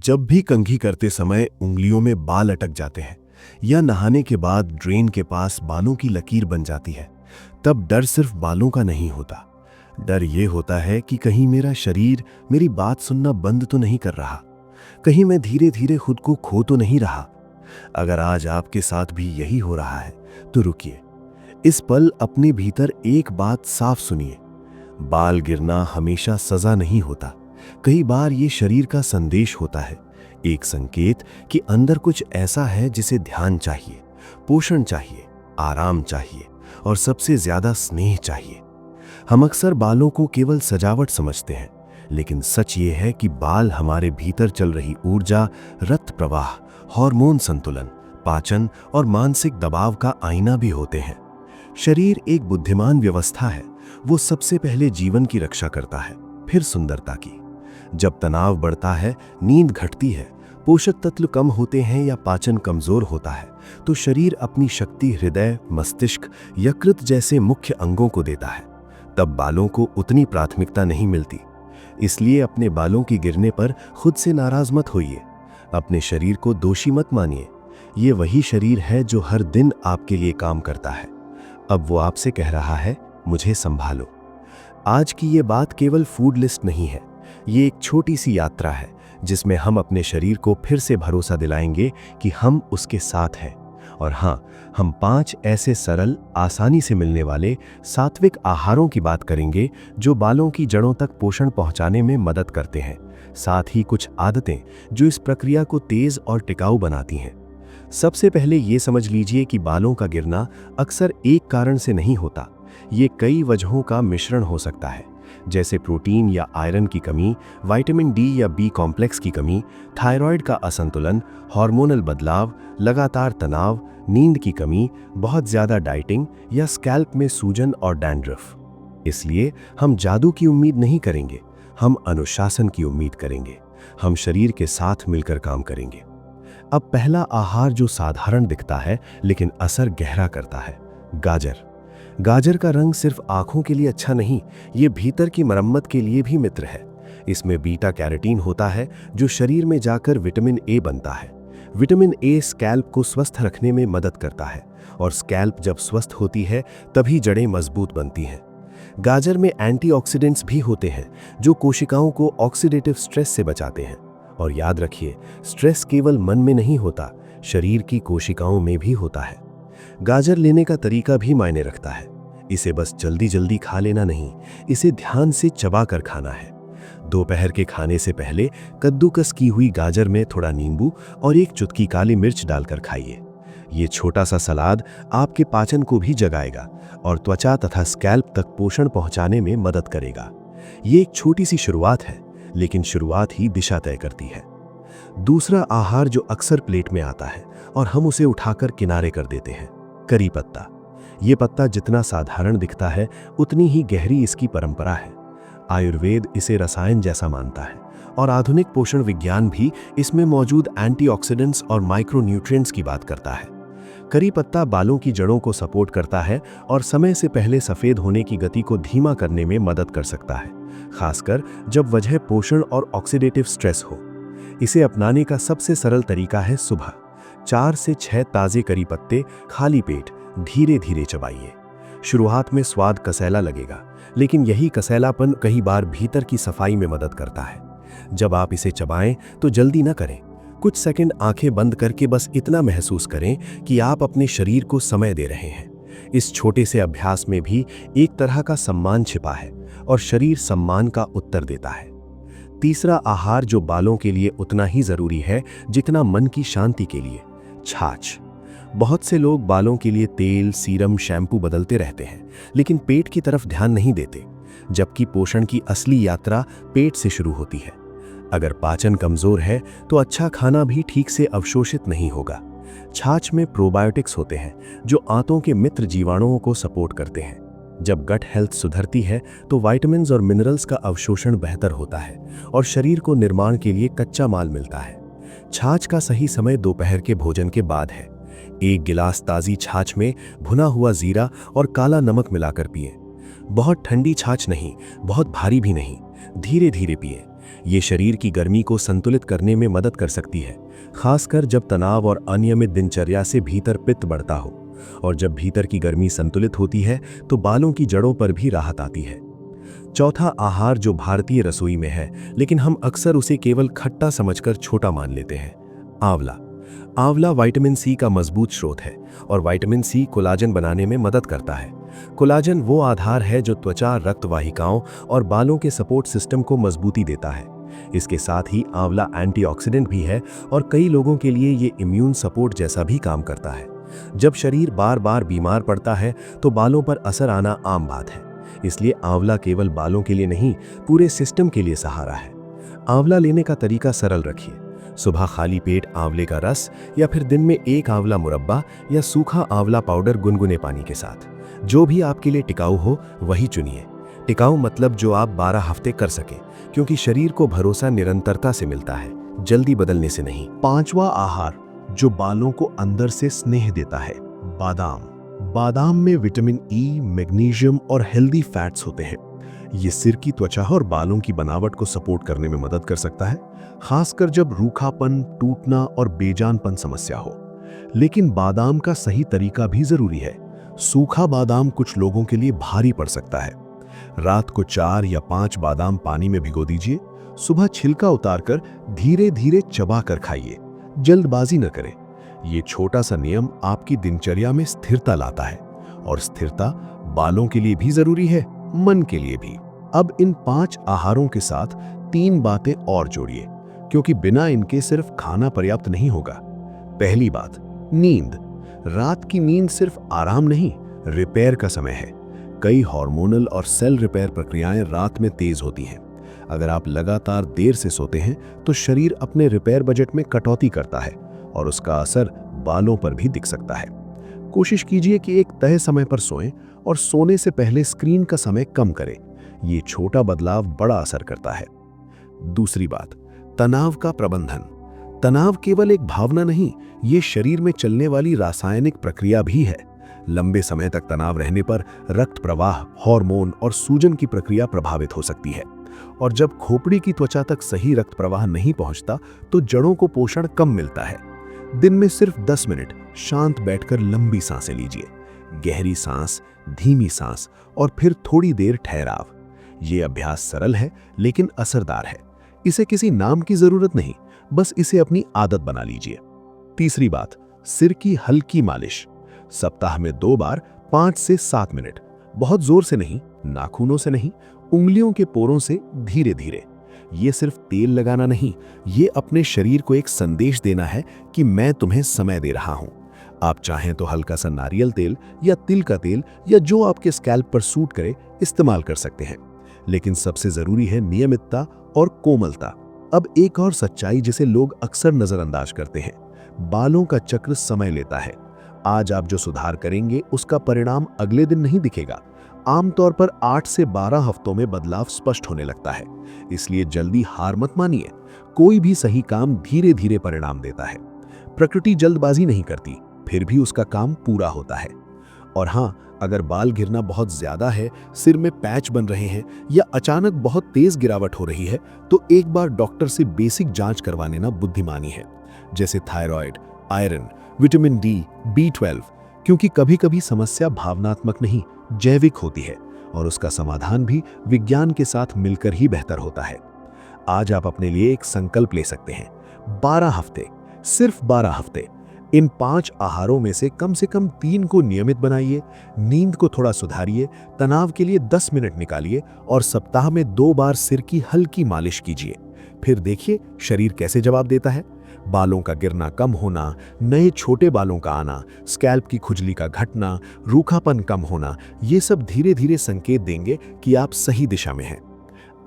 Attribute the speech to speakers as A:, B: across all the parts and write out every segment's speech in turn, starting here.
A: जब भी कंघी करते समय उंगलियों में बाल अटक जाते हैं या नहाने के बाद ड्रेन के पास बालों की लकीर बन जाती है, तब डर सिर्फ बालों का नहीं होता। डर ये होता है कि कहीं मेरा शरीर मेरी बात सुनना बंद तो नहीं कर रहा, कहीं मैं धीरे धीरे खुद को खो तो नहीं रहा। अगर आज आपके साथ भी यही हो रहा है तो रुकिए, इस पल अपने भीतर एक बात साफ सुनिए। बाल गिरना हमेशा सजा नहीं होता, कई बार ये शरीर का संदेश होता है, एक संकेत कि अंदर कुछ ऐसा है जिसे ध्यान चाहिए, पोषण चाहिए, आराम चाहिए और सबसे ज्यादा स्नेह चाहिए। हम अक्सर बालों को केवल सजावट समझते हैं, लेकिन सच ये है कि बाल हमारे भीतर चल रही ऊर्जा, रक्त प्रवाह, हार्मोन संतुलन, पाचन और मानसिक दबाव का आईना भी होते हैं। शरीर एक बुद्धिमान व्यवस्था है, वो सबसे पहले जीवन की रक्षा करता है, फिर सुंदरता की। जब तनाव बढ़ता है, नींद घटती है, पोषक तत्व कम होते हैं या पाचन कमजोर होता है, तो शरीर अपनी शक्ति हृदय, मस्तिष्क, यकृत जैसे मुख्य अंगों को देता है। तब बालों को उतनी प्राथमिकता नहीं मिलती। इसलिए अपने बालों के गिरने पर खुद से नाराज मत होइए, अपने शरीर को दोषी मत मानिए। ये वही शरीर है जो हर दिन आपके लिए काम करता है। अब वो आपसे कह रहा है, मुझे संभालो। आज की ये बात केवल फूड लिस्ट नहीं है, ये एक छोटी सी यात्रा है जिसमें हम अपने शरीर को फिर से भरोसा दिलाएंगे कि हम उसके साथ हैं। और हाँ, हम 5 ऐसे सरल, आसानी से मिलने वाले सात्विक आहारों की बात करेंगे जो बालों की जड़ों तक पोषण पहुंचाने में मदद करते हैं, साथ ही कुछ आदतें जो इस प्रक्रिया को तेज और टिकाऊ बनाती हैं। सबसे पहले ये समझ लीजिए कि बालों का गिरना अक्सर एक कारण से नहीं होता, ये कई वजहों का मिश्रण हो सकता है, जैसे प्रोटीन या आयरन की कमी, विटामिन डी या बी कॉम्प्लेक्स की कमी, थायराइड का असंतुलन, हार्मोनल बदलाव, लगातार तनाव, नींद की कमी, बहुत ज्यादा डाइटिंग या स्कैल्प में सूजन और डैंड्रफ। इसलिए हम जादू की उम्मीद नहीं करेंगे, हम अनुशासन की उम्मीद करेंगे। हम शरीर के साथ मिलकर काम करेंगे। अब पहला आहार जो साधारण दिखता है लेकिन असर गहरा करता है, गाजर। गाजर का रंग सिर्फ आंखों के लिए अच्छा नहीं, ये भीतर की मरम्मत के लिए भी मित्र है। इसमें बीटा कैरोटीन होता है जो शरीर में जाकर विटामिन ए बनता है। विटामिन ए स्कैल्प को स्वस्थ रखने में मदद करता है और स्कैल्प जब स्वस्थ होती है तभी जड़ें मजबूत बनती हैं। गाजर में एंटीऑक्सीडेंट्स भी होते हैं जो कोशिकाओं को ऑक्सीडेटिव स्ट्रेस से बचाते हैं। और याद रखिए, स्ट्रेस केवल मन में नहीं होता, शरीर की कोशिकाओं में भी होता है। गाजर लेने का तरीका भी मायने रखता है। इसे बस जल्दी जल्दी खा लेना नहीं, इसे ध्यान से चबा कर खाना है। दोपहर के खाने से पहले कद्दूकस की हुई गाजर में थोड़ा नींबू और एक चुटकी काली मिर्च डालकर खाइए। ये छोटा सा सलाद आपके पाचन को भी जगाएगा और त्वचा तथा स्कैल्प तक पोषण पहुंचाने में मदद करेगा। ये एक छोटी सी शुरुआत है, लेकिन शुरुआत ही दिशा तय करती है। दूसरा आहार जो अक्सर प्लेट में आता है और हम उसे उठाकर किनारे कर देते हैं, करी पत्ता। ये पत्ता जितना साधारण दिखता है उतनी ही गहरी इसकी परंपरा है। आयुर्वेद इसे रसायन जैसा मानता है और आधुनिक पोषण विज्ञान भी इसमें मौजूद एंटीऑक्सीडेंट्स और माइक्रोन्यूट्रिएंट्स की बात करता है। करी पत्ता बालों की जड़ों को सपोर्ट करता है और समय से पहले सफेद होने की गति को धीमा करने में मदद कर सकता है, खासकर जब वजह पोषण और ऑक्सीडेटिव स्ट्रेस हो। इसे अपनाने का सबसे सरल तरीका है सुबह 4 से 6 ताजे करी पत्ते खाली पेट धीरे धीरे चबाइए। शुरुआत में स्वाद कसैला लगेगा, लेकिन यही कसैलापन कई बार भीतर की सफाई में मदद करता है। जब आप इसे चबाएं तो जल्दी न करें, कुछ सेकंड आंखें बंद करके बस इतना महसूस करें कि आप अपने शरीर को समय दे रहे हैं। इस छोटे से अभ्यास में भी एक तरह का सम्मान छिपा है और शरीर सम्मान का उत्तर देता है। तीसरा आहार जो बालों के लिए उतना ही जरूरी है जितना मन की शांति के लिए, छाछ। बहुत से लोग बालों के लिए तेल, सीरम, शैम्पू बदलते रहते हैं, लेकिन पेट की तरफ ध्यान नहीं देते, जबकि पोषण की असली यात्रा पेट से शुरू होती है। अगर पाचन कमजोर है तो अच्छा खाना भी ठीक से अवशोषित नहीं होगा। छाछ में प्रोबायोटिक्स होते हैं जो आंतों के मित्र जीवाणुओं को सपोर्ट करते हैं। जब गट हेल्थ सुधरती है तो विटामिन्स और मिनरल्स का अवशोषण बेहतर होता है और शरीर को निर्माण के लिए कच्चा माल मिलता है। छाछ का सही समय दोपहर के भोजन के बाद है। 1 गिलास ताजी छाछ में भुना हुआ जीरा और काला नमक मिलाकर पिएं। बहुत ठंडी छाछ नहीं, बहुत भारी भी नहीं, धीरे धीरे पिएं। ये शरीर की गर्मी को संतुलित करने में मदद कर सकती है, खासकर जब तनाव और अनियमित दिनचर्या से भीतर पित्त बढ़ता हो। और जब भीतर की गर्मी संतुलित होती है तो बालों की जड़ों पर भी राहत आती है। चौथा आहार जो भारतीय रसोई में है, लेकिन हम अक्सर उसे केवल खट्टा समझकर छोटा मान लेते हैं, आंवला। आंवला विटामिन सी का मजबूत स्रोत है और विटामिन सी कोलाजन बनाने में मदद करता है। कोलाजन वो आधार है जो त्वचा, रक्त वाहिकाओं और बालों के सपोर्ट सिस्टम को मजबूती देता है। इसके साथ ही आंवला एंटीऑक्सीडेंट भी है और कई लोगों के लिए ये इम्यून सपोर्ट जैसा भी काम करता है। जब शरीर बार बार बीमार पड़ता है तो बालों पर असर आना आम बात है, इसलिए आंवला केवल बालों के लिए नहीं, पूरे सिस्टम के लिए सहारा है। आंवला लेने का तरीका सरल रखिए। सुबह खाली पेट आंवले का रस या फिर दिन में एक आंवला मुरब्बा या सूखा आंवला पाउडर गुनगुने पानी के साथ। जो भी आपके लिए टिकाऊ हो वही चुनिए। टिकाऊ मतलब जो आप 12 हफ्ते कर सके, क्योंकि शरीर को भरोसा निरंतरता से मिलता है, जल्दी बदलने से नहीं। पांचवा आहार जो बालों को अंदर से स्नेह देता है, बादाम। बादाम में विटामिन ई, मैग्नीशियम और हेल्दी फैट्स होते हैं। ये सिर की त्वचा और बालों की बनावट को सपोर्ट करने में मदद कर सकता है, खासकर जब रूखापन, टूटना और बेजानपन समस्या हो। लेकिन बादाम का सही तरीका भी जरूरी है। सूखा बादाम कुछ लोगों के लिए भारी पड़ सकता है। रात को 4 या 5 बादाम पानी में भिगो दीजिए। सुबह छिलका उतारकर धीरे धीरे चबाकर खाइए, जल्दबाजी न करें। ये छोटा सा नियम आपकी दिनचर्या में स्थिरता लाता है, और स्थिरता बालों के लिए भी जरूरी है, मन के लिए भी। अब इन 5 आहारों के साथ 3 बातें और जोड़िए, क्योंकि बिना इनके सिर्फ खाना पर्याप्त नहीं होगा। पहली बात, नींद। रात की नींद सिर्फ आराम नहीं, रिपेयर का समय है। कई हार्मोनल और सेल रिपेयर प्रक्रियाएं रात में तेज होती हैं। अगर आप लगातार देर से सोते हैं तो शरीर अपने रिपेयर बजट में कटौती करता है और उसका असर बालों पर भी दिख सकता है। कोशिश कीजिए कि एक तय समय पर सोएं और सोने से पहले स्क्रीन का समय कम करें। ये छोटा बदलाव बड़ा असर करता है। दूसरी बात, तनाव का प्रबंधन। तनाव केवल एक भावना नहीं, ये शरीर में चलने वाली रासायनिक प्रक्रिया भी है। लंबे समय तक तनाव रहने पर रक्त प्रवाह, हार्मोन और सूजन की प्रक्रिया प्रभावित हो सकती है, और जब खोपड़ी की त्वचा तक सही रक्त प्रवाह नहीं पहुंचता तो जड़ों को पोषण कम मिलता है। दिन में सिर्फ 10 मिनट शांत बैठकर लंबी सांसें लीजिए। गहरी सांस, धीमी सांस और फिर थोड़ी देर ठहराव। ये अभ्यास सरल है लेकिन असरदार है। इसे किसी नाम की जरूरत नहीं, बस इसे अपनी आदत बना लीजिए। तीसरी बात, सिर की हल्की मालिश। सप्ताह में 2 बार 5 से 7 मिनट। बहुत जोर से नहीं, नाखूनों से नहीं, उंगलियों के पोरों से धीरे धीरे। ये सिर्फ तेल लगाना नहीं, ये अपने शरीर को एक संदेश देना है कि मैं तुम्हें समय दे रहा हूं। आप चाहें तो हल्का सा नारियल तेल या तिल का तेल या जो आपके स्कैल्प पर सूट करे इस्तेमाल कर सकते हैं, लेकिन सबसे जरूरी है नियमितता और कोमलता। अब एक और सच्चाई जिसे लोग अक्सर नजरअंदाज करते हैं, बालों का चक्र समय लेता है। आज आप जो सुधार करेंगे उसका परिणाम अगले दिन नहीं दिखेगा। आमतौर पर 8 से 12 हफ्तों में बदलाव स्पष्ट होने लगता है। इसलिए जल्दी हार मत मानिए। कोई भी सही काम धीरे धीरे परिणाम देता है। प्रकृति जल्दबाजी नहीं करती, फिर भी उसका काम पूरा होता है। और हाँ, अगर बाल गिरना बहुत ज्यादा है, सिर में पैच बन रहे हैं या अचानक बहुत तेज गिरावट हो रही है, तो एक बार डॉक्टर से बेसिक जांच करवा लेना बुद्धिमानी है, जैसे thyroid, iron, vitamin D, B12, क्योंकि कभी कभी समस्या भावनात्मक नहीं, जैविक होती है, और उसका समाधान भी विज्ञान के साथ मिलकर ही बेहतर होता है। आज आप अपने लिए एक संकल्प ले सकते हैं, 12 हफ्ते, सिर्फ 12 हफ्ते। इन 5 आहारों में से कम 3 को नियमित बनाइए, नींद को थोड़ा सुधारिए, तनाव के लिए 10 मिनट निकालिए और सप्ताह में 2 बार सिर की हल्की मालिश कीजिए। फिर देखिए शरीर कैसे जवाब देता है। बालों का गिरना कम होना, नए छोटे बालों का आना, स्कैल्प की खुजली का घटना, रूखापन कम होना, ये सब धीरे धीरे संकेत देंगे कि आप सही दिशा में हैं।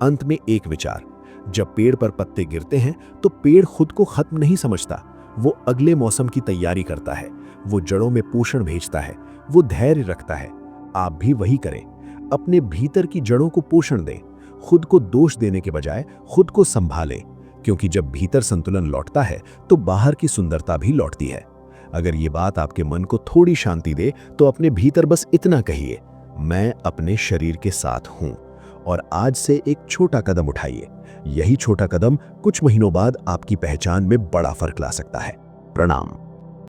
A: अंत में एक विचार, जब पेड़ पर पत्ते गिरते हैं तो पेड़ खुद को खत्म नहीं समझता, वो अगले मौसम की तैयारी करता है, वो जड़ों में पोषण भेजता है, वो धैर्य रखता है। आप भी वही करें, अपने भीतर की जड़ों को पोषण दें, खुद को दोष देने के बजाय खुद को संभालें, क्योंकि जब भीतर संतुलन लौटता है तो बाहर की सुंदरता भी लौटती है। अगर ये बात आपके मन को थोड़ी शांति दे तो अपने भीतर बस इतना कहिए, मैं अपने शरीर के साथ हूं, और आज से एक छोटा कदम उठाइए, यही छोटा कदम कुछ महीनों बाद आपकी पहचान में बड़ा फर्क ला सकता है। प्रणाम।